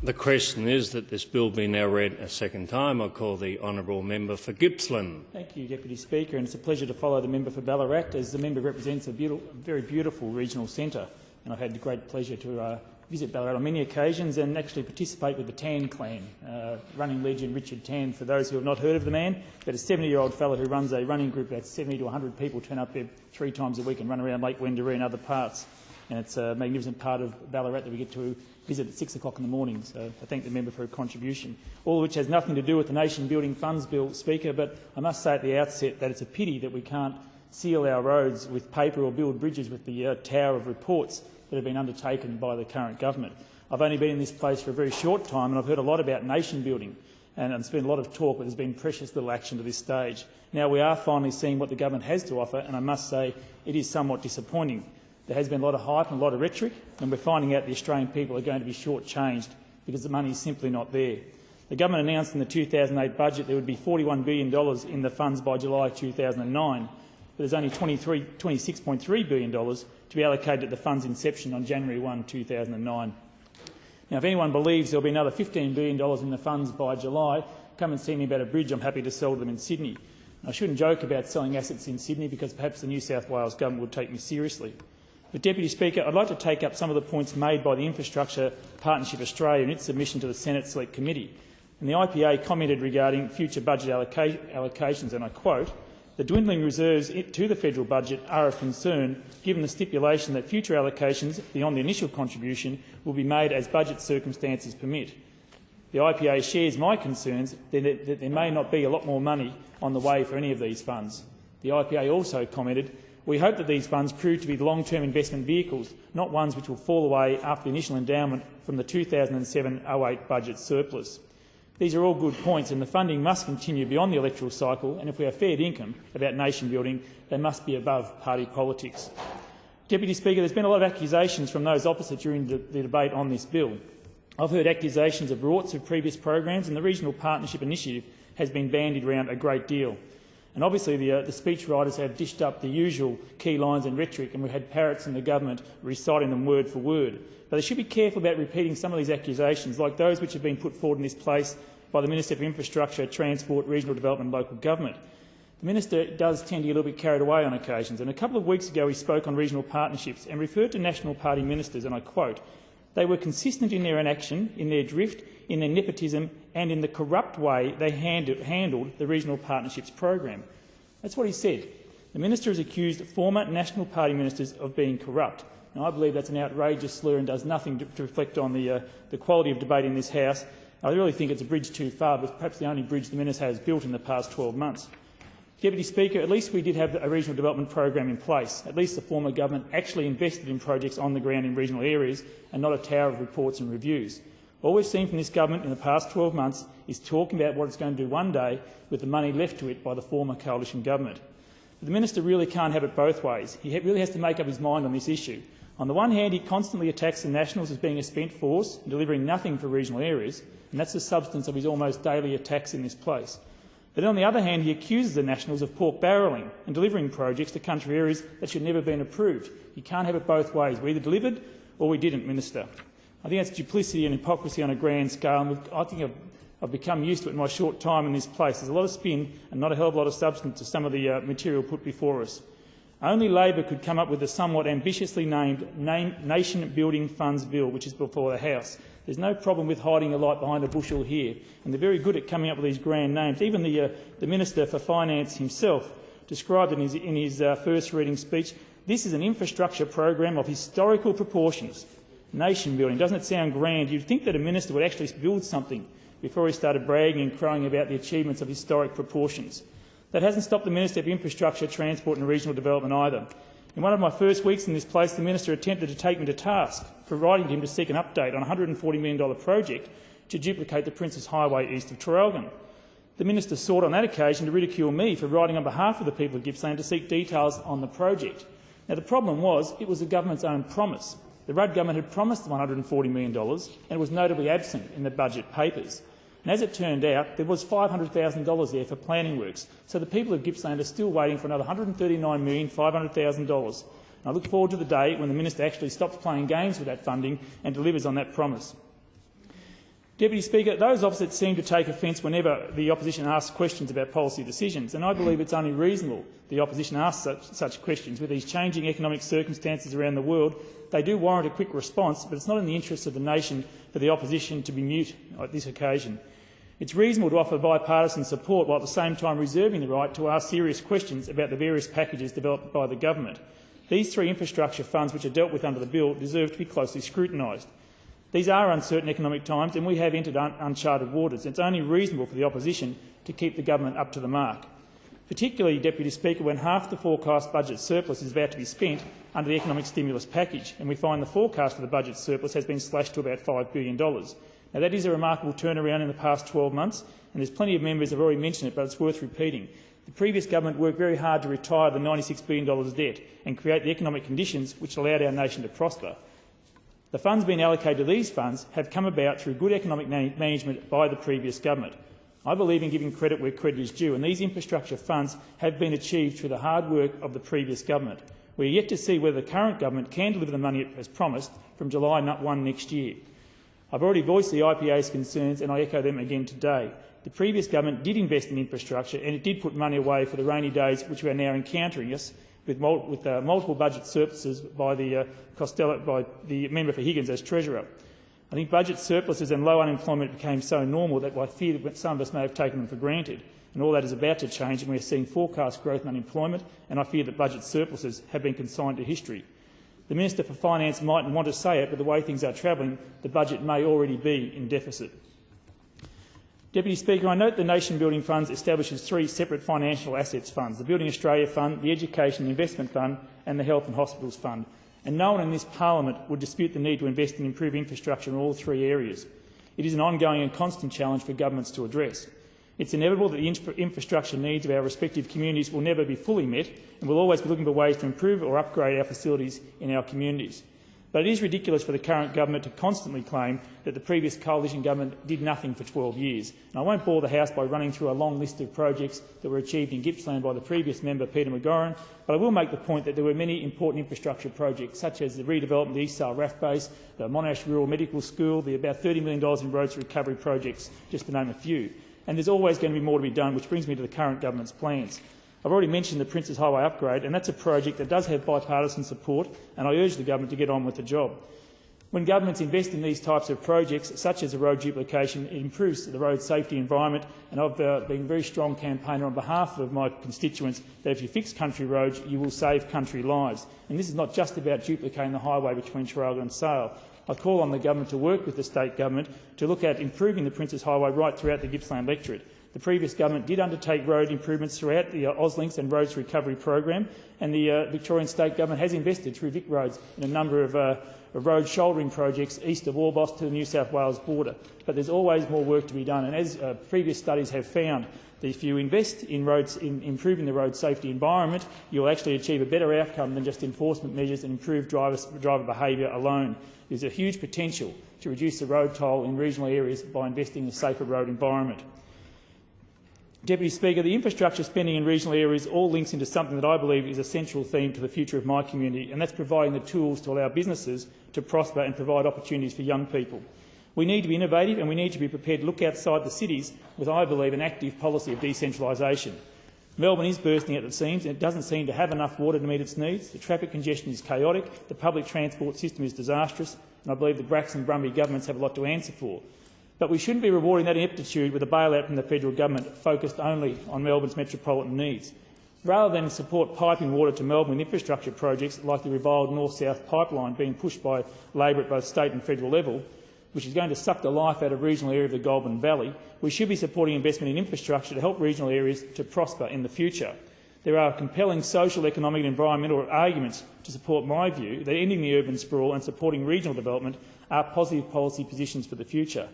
The question is that this bill be now read a second time. I call the honourable member for Gippsland. Thank you, Deputy Speaker, and it's a pleasure to follow the member for Ballarat, as the member represents a very beautiful regional centre, and I've had the great pleasure to visit Ballarat on many occasions and actually participate with the Tan clan, running legend Richard Tan. For those who have not heard of the man, but a 70-year-old fellow who runs a running group that's 70 to 100 people turn up there 3 times a week and run around Lake Wendouree and other parts. And it's a magnificent part of Ballarat that we get to visit at 6 o'clock in the morning. So I thank the member for her contribution, all of which has nothing to do with the Nation Building Funds Bill, Speaker, but I must say at the outset that it's a pity that we can't seal our roads with paper or build bridges with the tower of reports that have been undertaken by the current government. I've only been in this place for a very short time and I've heard a lot about nation building, and there's been a lot of talk, but there's been precious little action to this stage. Now we are finally seeing what the government has to offer, and I must say it is somewhat disappointing. There has been a lot of hype and a lot of rhetoric, and we're finding out the Australian people are going to be short-changed because the money is simply not there. The government announced in the 2008 budget there would be $41 billion in the funds by July 2009, but there's only $26.3 billion to be allocated at the fund's inception on January 1, 2009. Now, if anyone believes there will be another $15 billion in the funds by July, come and see me about a bridge I'm happy to sell them in Sydney. I shouldn't joke about selling assets in Sydney because perhaps the New South Wales government would take me seriously. But, Deputy Speaker, I'd like to take up some of the points made by the Infrastructure Partnership Australia in its submission to the Senate Select Committee. And the IPA commented regarding future budget allocations, and I quote, "The dwindling reserves to the federal budget are of concern, given the stipulation that future allocations beyond the initial contribution will be made as budget circumstances permit. The IPA shares my concerns that there may not be a lot more money on the way for any of these funds." The IPA also commented, "We hope that these funds prove to be long-term investment vehicles, not ones which will fall away after the initial endowment from the 2007-08 budget surplus." These are all good points, and the funding must continue beyond the electoral cycle, and if we are fair dinkum about nation building, they must be above party politics. Deputy Speaker, there's been a lot of accusations from those opposite during the debate on this bill. I've heard accusations of rorts of previous programs, and the Regional Partnership Initiative has been bandied around a great deal. And obviously the speechwriters have dished up the usual key lines and rhetoric, and we've had parrots in the government reciting them word for word. But they should be careful about repeating some of these accusations, like those which have been put forward in this place by the Minister for Infrastructure, Transport, Regional Development and Local Government. The Minister does tend to get a little bit carried away on occasions, and a couple of weeks ago he spoke on regional partnerships and referred to National Party ministers, and I quote, "They were consistent in their inaction, in their drift, in their nepotism and in the corrupt way they handled the regional partnerships program." That's what he said. The minister has accused former National Party ministers of being corrupt. Now, I believe that's an outrageous slur and does nothing to reflect on the quality of debate in this House. I really think it's a bridge too far, but perhaps the only bridge the minister has built in the past 12 months. Deputy Speaker, at least we did have a regional development program in place. At least the former government actually invested in projects on the ground in regional areas and not a tower of reports and reviews. All we've seen from this government in the past 12 months is talking about what it's going to do one day with the money left to it by the former coalition government. But the minister really can't have it both ways. He really has to make up his mind on this issue. On the one hand, he constantly attacks the Nationals as being a spent force, delivering nothing for regional areas, and that's the substance of his almost daily attacks in this place. But on the other hand, he accuses the Nationals of pork barrelling and delivering projects to country areas that should never have been approved. You can't have it both ways. We either delivered or we didn't, Minister. I think that's duplicity and hypocrisy on a grand scale, and I think I've become used to it in my short time in this place. There's a lot of spin and not a hell of a lot of substance to some of the material put before us. Only Labor could come up with a somewhat ambitiously named Nation Building Funds Bill, which is before the House. There's no problem with hiding a light behind a bushel here, and they're very good at coming up with these grand names. Even the Minister for Finance himself described in his first reading speech, "This is an infrastructure program of historical proportions." Nation building. Doesn't it sound grand? You'd think that a minister would actually build something before he started bragging and crowing about the achievements of historic proportions. That hasn't stopped the Minister for Infrastructure, Transport and Regional Development either. In one of my first weeks in this place, the minister attempted to take me to task for writing to him to seek an update on a $140 million project to duplicate the Princes Highway east of Traralgon. The minister sought on that occasion to ridicule me for writing on behalf of the people of Gippsland to seek details on the project. Now, the problem was it was the government's own promise. The Rudd government had promised $140 million and it was notably absent in the budget papers. And as it turned out, there was $500,000 there for planning works. So the people of Gippsland are still waiting for another $139,500,000. I look forward to the day when the minister actually stops playing games with that funding and delivers on that promise. Deputy Speaker, those opposite seem to take offence whenever the opposition asks questions about policy decisions, and I believe it's only reasonable the opposition asks such questions. With these changing economic circumstances around the world, they do warrant a quick response, but it's not in the interests of the nation for the opposition to be mute at this occasion. It's reasonable to offer bipartisan support while at the same time reserving the right to ask serious questions about the various packages developed by the government. These three infrastructure funds which are dealt with under the bill deserve to be closely scrutinised. These are uncertain economic times and we have entered uncharted waters. It's only reasonable for the opposition to keep the government up to the mark, particularly, Deputy Speaker, when half the forecast budget surplus is about to be spent under the economic stimulus package, and we find the forecast for the budget surplus has been slashed to about $5 billion. Now, that is a remarkable turnaround in the past 12 months, and there's plenty of members who have already mentioned it, but it's worth repeating. The previous government worked very hard to retire the $96 billion debt and create the economic conditions which allowed our nation to prosper. The funds being allocated to these funds have come about through good economic management by the previous government. I believe in giving credit where credit is due, and these infrastructure funds have been achieved through the hard work of the previous government. We are yet to see whether the current government can deliver the money as promised from July 1 next year. I've already voiced the IPA's concerns and I echo them again today. The previous government did invest in infrastructure and it did put money away for the rainy days which we are now encountering us with multiple budget surpluses by the member for Higgins as Treasurer. I think budget surpluses and low unemployment became so normal that I fear that some of us may have taken them for granted, and all that is about to change, and we are seeing forecast growth in unemployment, and I fear that budget surpluses have been consigned to history. The Minister for Finance mightn't want to say it, but the way things are travelling, the budget may already be in deficit. Deputy Speaker, I note the Nation Building Funds establishes three separate financial assets funds, the Building Australia Fund, the Education and Investment Fund and the Health and Hospitals Fund. And no one in this parliament would dispute the need to invest and improve infrastructure in all three areas. It is an ongoing and constant challenge for governments to address. It's inevitable that the infrastructure needs of our respective communities will never be fully met, and we'll always be looking for ways to improve or upgrade our facilities in our communities. But it is ridiculous for the current government to constantly claim that the previous coalition government did nothing for 12 years. And I won't bore the House by running through a long list of projects that were achieved in Gippsland by the previous member, Peter McGorran, but I will make the point that there were many important infrastructure projects, such as the redevelopment of the East Sale RAF base, the Monash Rural Medical School, the about $30 million in roads recovery projects, just to name a few. And there's always going to be more to be done, which brings me to the current government's plans. I've already mentioned the Princes Highway upgrade, and that's a project that does have bipartisan support, and I urge the government to get on with the job. When governments invest in these types of projects, such as a road duplication, it improves the road safety environment, and I've been a very strong campaigner on behalf of my constituents that if you fix country roads, you will save country lives. And this is not just about duplicating the highway between Traralgon and Sale. I call on the government to work with the state government to look at improving the Princes Highway right throughout the Gippsland electorate. The previous government did undertake road improvements throughout the Auslinks and Roads Recovery Program, and the Victorian State Government has invested through Vic Roads in a number of road shouldering projects east of Orbost to the New South Wales border. But there's always more work to be done, and as previous studies have found, that if you invest in improving the road safety environment, you'll actually achieve a better outcome than just enforcement measures and improved driver behaviour alone. There's a huge potential to reduce the road toll in regional areas by investing in a safer road environment. Deputy Speaker, the infrastructure spending in regional areas all links into something that I believe is a central theme to the future of my community, and that's providing the tools to allow businesses to prosper and provide opportunities for young people. We need to be innovative and we need to be prepared to look outside the cities with, I believe, an active policy of decentralisation. Melbourne is bursting at the seams and it doesn't seem to have enough water to meet its needs. The traffic congestion is chaotic, the public transport system is disastrous, and I believe the Brax and Brumby governments have a lot to answer for. But we shouldn't be rewarding that ineptitude with a bailout from the federal government focused only on Melbourne's metropolitan needs. Rather than support piping water to Melbourne with infrastructure projects like the reviled north-south pipeline being pushed by Labor at both state and federal level, which is going to suck the life out of the regional area of the Goulburn Valley, we should be supporting investment in infrastructure to help regional areas to prosper in the future. There are compelling social, economic and environmental arguments to support my view that ending the urban sprawl and supporting regional development are positive policy positions for the future.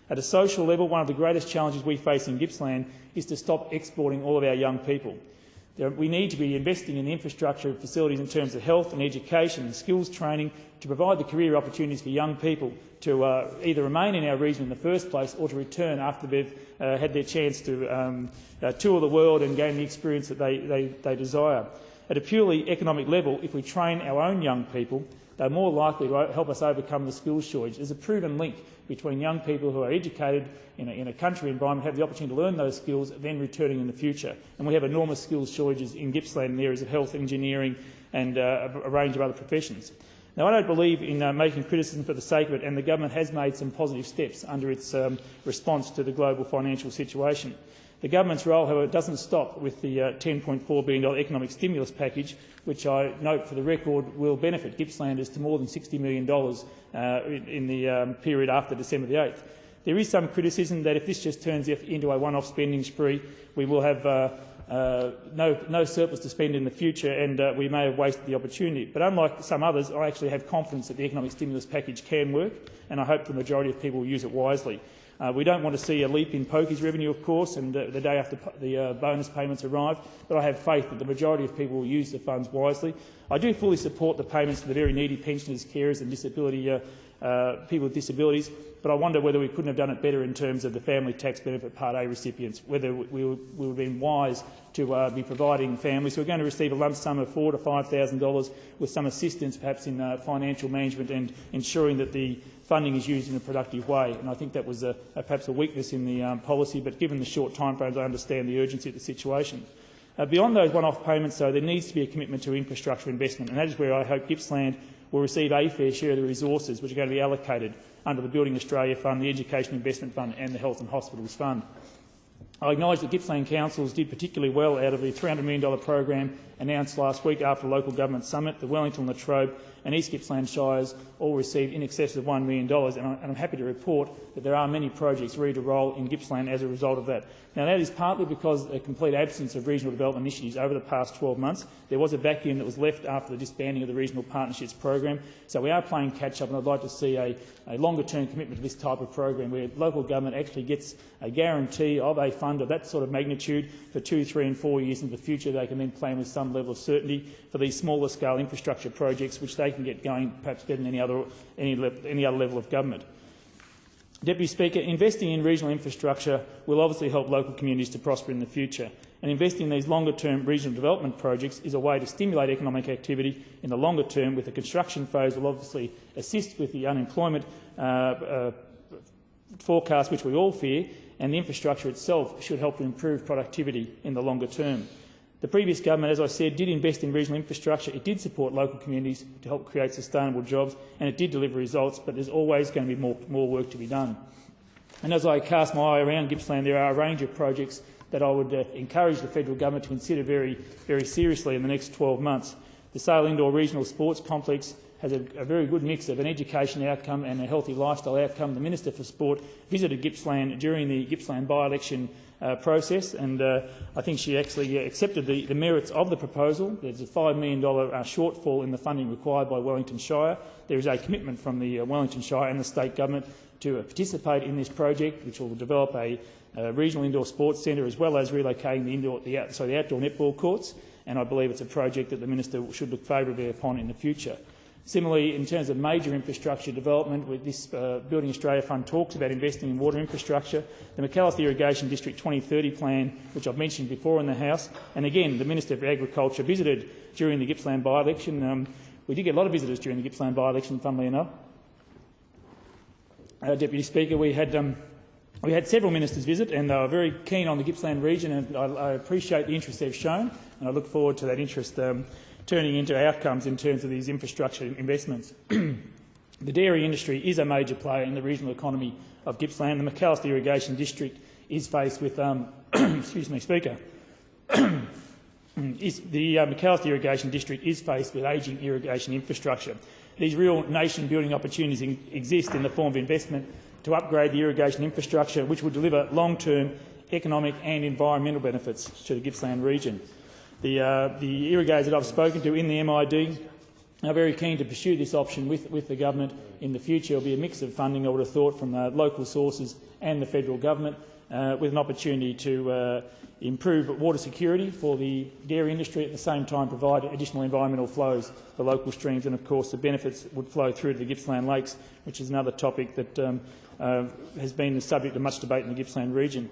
At a social level, one of the greatest challenges we face in Gippsland is to stop exporting all of our young people. We need to be investing in the infrastructure facilities in terms of health and education and skills training to provide the career opportunities for young people to either remain in our region in the first place or to return after they've had their chance to tour the world and gain the experience that they desire. At a purely economic level, if we train our own young people, they're more likely to help us overcome the skills shortage. There's a proven link between young people who are educated in a country environment, have the opportunity to learn those skills, then returning in the future. And we have enormous skills shortages in Gippsland in areas of health, engineering and a range of other professions. Now, I don't believe in making criticism for the sake of it, and the government has made some positive steps under its response to the global financial situation. The government's role, however, doesn't stop with the $10.4 billion economic stimulus package, which I note for the record will benefit Gippslanders to more than $60 million in the period after December the 8th. There is some criticism that if this just turns into a one-off spending spree, we will have no surplus to spend in the future, and we may have wasted the opportunity. But unlike some others, I actually have confidence that the economic stimulus package can work, and I hope the majority of people will use it wisely. We don't want to see a leap in pokies revenue, of course, and the day after the bonus payments arrive, but I have faith that the majority of people will use the funds wisely. I do fully support the payments to the very needy pensioners, carers and people with disabilities, but I wonder whether we couldn't have done it better in terms of the family tax benefit Part A recipients, whether we would have been wise to be providing families who are going to receive a lump sum of $4,000 to $5,000 with some assistance perhaps in financial management and ensuring that the funding is used in a productive way. And I think that was perhaps a weakness in the policy, but given the short timeframes, I understand the urgency of the situation. Beyond those one-off payments, though, there needs to be a commitment to infrastructure investment, and that is where I hope Gippsland will receive a fair share of the resources which are going to be allocated under the Building Australia Fund, the Education Investment Fund and the Health and Hospitals Fund. I acknowledge that Gippsland councils did particularly well out of the $300 million program announced last week after a local government summit. The Wellington, Latrobe and East Gippsland Shires all received in excess of $1 million, and I'm happy to report that there are many projects ready to roll in Gippsland as a result of that. Now, that is partly because of the complete absence of regional development initiatives over the past 12 months. There was a vacuum that was left after the disbanding of the Regional Partnerships program, so we are playing catch-up, and I'd like to see a longer-term commitment to this type of program where local government actually gets a guarantee of a fund of that sort of magnitude for 2, 3 and 4 years into the future. They can then plan with some level of certainty for these smaller-scale infrastructure projects, which they can get going perhaps better than any other level of government. Deputy Speaker, investing in regional infrastructure will obviously help local communities to prosper in the future, and investing in these longer-term regional development projects is a way to stimulate economic activity in the longer term, with the construction phase will obviously assist with the unemployment forecast which we all fear, and the infrastructure itself should help to improve productivity in the longer term. The previous government, as I said, did invest in regional infrastructure. It did support local communities to help create sustainable jobs, and it did deliver results, but there's always going to be more work to be done. And as I cast my eye around Gippsland, there are a range of projects that I would encourage the federal government to consider very, very seriously in the next 12 months. The Sale Indoor Regional Sports Complex has a very good mix of an education outcome and a healthy lifestyle outcome. The Minister for Sport visited Gippsland during the Gippsland by-election process, and I think she actually accepted the merits of the proposal. There's a $5 million shortfall in the funding required by Wellington Shire. There is a commitment from the Wellington Shire and the state government to participate in this project, which will develop a regional indoor sports centre as well as relocating the outdoor netball courts, and I believe it's a project that the Minister should look favourably upon in the future. Similarly, in terms of major infrastructure development, with this Building Australia Fund talks about investing in water infrastructure, the McAllister Irrigation District 2030 plan, which I've mentioned before in the House, and again the Minister for Agriculture visited during the Gippsland by-election. We did get a lot of visitors during the Gippsland by-election, funnily enough. Deputy Speaker, we had several ministers visit, and they were very keen on the Gippsland region, and I appreciate the interest they've shown, and I look forward to that interest turning into outcomes in terms of these infrastructure investments. The dairy industry is a major player in the regional economy of Gippsland. The McAllister Irrigation District is faced with excuse me, Speaker. The McAllister Irrigation District is faced with ageing irrigation infrastructure. These real nation-building opportunities exist in the form of investment to upgrade the irrigation infrastructure, which will deliver long-term economic and environmental benefits to the Gippsland region. The irrigators that I've spoken to in the MID are very keen to pursue this option with the government in the future. There will be a mix of funding, I would have thought, from local sources and the federal government, with an opportunity to improve water security for the dairy industry, at the same time provide additional environmental flows for local streams, and of course the benefits would flow through to the Gippsland Lakes, which is another topic that has been the subject of much debate in the Gippsland region.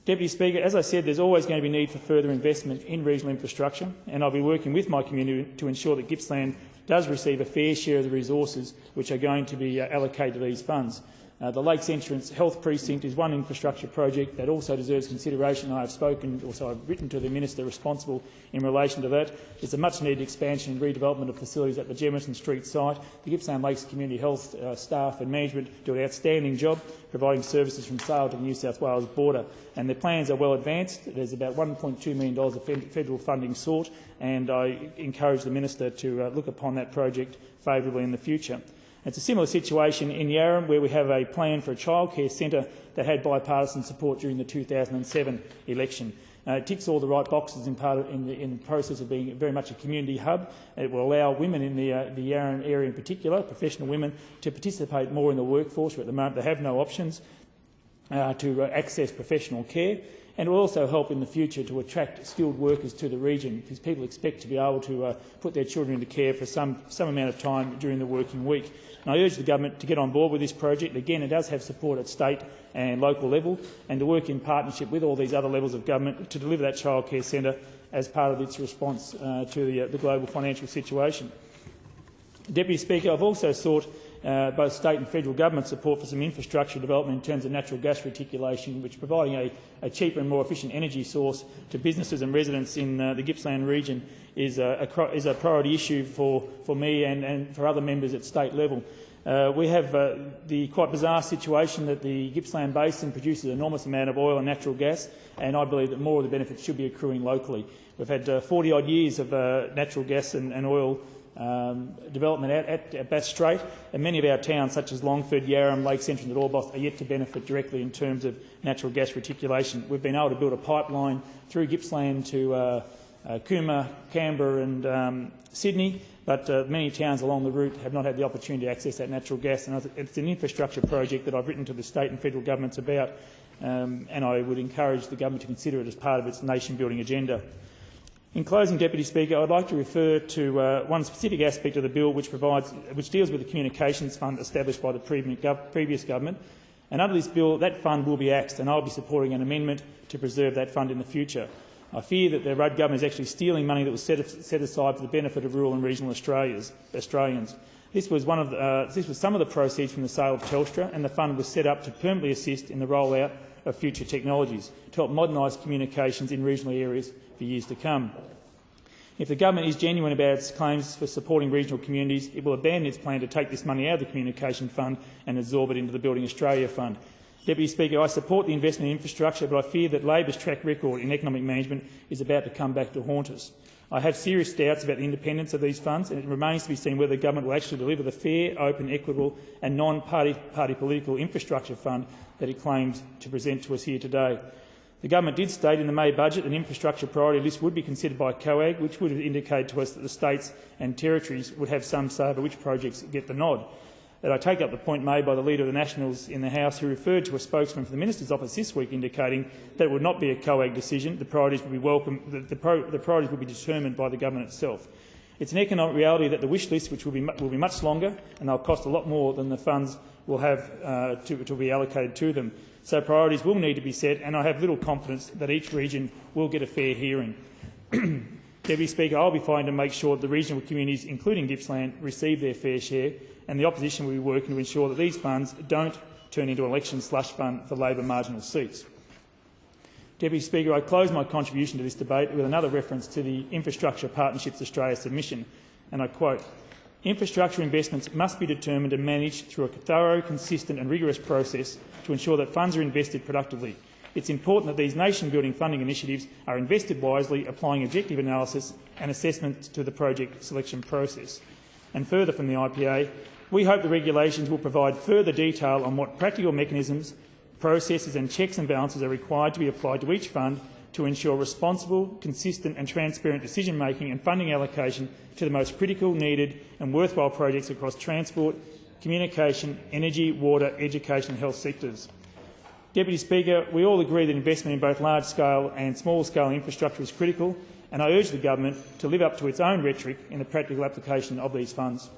Deputy Speaker, as I said, there's always going to be need for further investment in regional infrastructure, and I'll be working with my community to ensure that Gippsland does receive a fair share of the resources which are going to be allocated to these funds. The Lakes Entrance Health Precinct is one infrastructure project that also deserves consideration. I have spoken, also I've written to the Minister responsible in relation to that. It's a much-needed expansion and redevelopment of facilities at the Jemison Street site. The Gippsland Lakes Community Health staff and management do an outstanding job providing services from Sale to the New South Wales border, and their plans are well advanced. There's about $1.2 million of federal funding sought, and I encourage the Minister to look upon that project favourably in the future. It's a similar situation in Yarram, where we have a plan for a childcare centre that had bipartisan support during the 2007 election. It ticks all the right boxes in the process of being very much a community hub. It will allow women in the Yarram area in particular, professional women, to participate more in the workforce, where at the moment they have no options to access professional care. And it will also help in the future to attract skilled workers to the region, because people expect to be able to put their children into care for some amount of time during the working week. And I urge the government to get on board with this project. Again, it does have support at state and local level, and to work in partnership with all these other levels of government to deliver that childcare centre as part of its response to the global financial situation. Deputy Speaker, I've also sought both state and federal government support for some infrastructure development in terms of natural gas reticulation, which providing a cheaper and more efficient energy source to businesses and residents in the Gippsland region is a priority issue for me and for other members at state level. We have the quite bizarre situation that the Gippsland Basin produces an enormous amount of oil and natural gas, and I believe that more of the benefits should be accruing locally. We've had 40-odd years of natural gas and oil development at Bass Strait, and many of our towns, such as Longford, Yarram, Lakes Entrance and Orbost, are yet to benefit directly in terms of natural gas reticulation. We've been able to build a pipeline through Gippsland to Cooma, Canberra and Sydney, but many towns along the route have not had the opportunity to access that natural gas, and it's an infrastructure project that I've written to the state and federal governments about, and I would encourage the government to consider it as part of its nation-building agenda. In closing, Deputy Speaker, I'd like to refer to one specific aspect of the bill which deals with the Communications Fund established by the previous government. And under this bill, that fund will be axed, and I'll be supporting an amendment to preserve that fund in the future. I fear that the Rudd government is actually stealing money that was set aside for the benefit of rural and regional Australians. This was some of the proceeds from the sale of Telstra, and the fund was set up to permanently assist in the rollout of future technologies to help modernise communications in regional areas for years to come. If the government is genuine about its claims for supporting regional communities, it will abandon its plan to take this money out of the Communication Fund and absorb it into the Building Australia Fund. Deputy Speaker, I support the investment in infrastructure, but I fear that Labor's track record in economic management is about to come back to haunt us. I have serious doubts about the independence of these funds, and it remains to be seen whether the government will actually deliver the fair, open, equitable and non-party political infrastructure fund that it claims to present to us here today. The government did state in the May budget an infrastructure priority list would be considered by COAG, which would have indicated to us that the states and territories would have some say over which projects get the nod. That I take up the point made by the Leader of the Nationals in the House, who referred to a spokesman for the Minister's office this week indicating that it would not be a COAG decision. The priorities would be the priorities would be determined by the government itself. It's an economic reality that the wish list, which will be much longer and they'll cost a lot more than the funds will have to be allocated to them. So priorities will need to be set, and I have little confidence that each region will get a fair hearing. Deputy Speaker, I'll be fighting to make sure that the regional communities, including Gippsland, receive their fair share, and the opposition will be working to ensure that these funds don't turn into an election slush fund for Labor marginal seats. Deputy Speaker, I close my contribution to this debate with another reference to the Infrastructure Partnerships Australia submission, and I quote, "Infrastructure investments must be determined and managed through a thorough, consistent and rigorous process to ensure that funds are invested productively. It's important that these nation-building funding initiatives are invested wisely, applying objective analysis and assessment to the project selection process." And further from the IPA, we hope the regulations will provide further detail on what practical mechanisms, processes and checks and balances are required to be applied to each fund to ensure responsible, consistent and transparent decision-making and funding allocation to the most critical, needed and worthwhile projects across transport, communication, energy, water, education and health sectors. Deputy Speaker, we all agree that investment in both large-scale and small-scale infrastructure is critical, and I urge the government to live up to its own rhetoric in the practical application of these funds.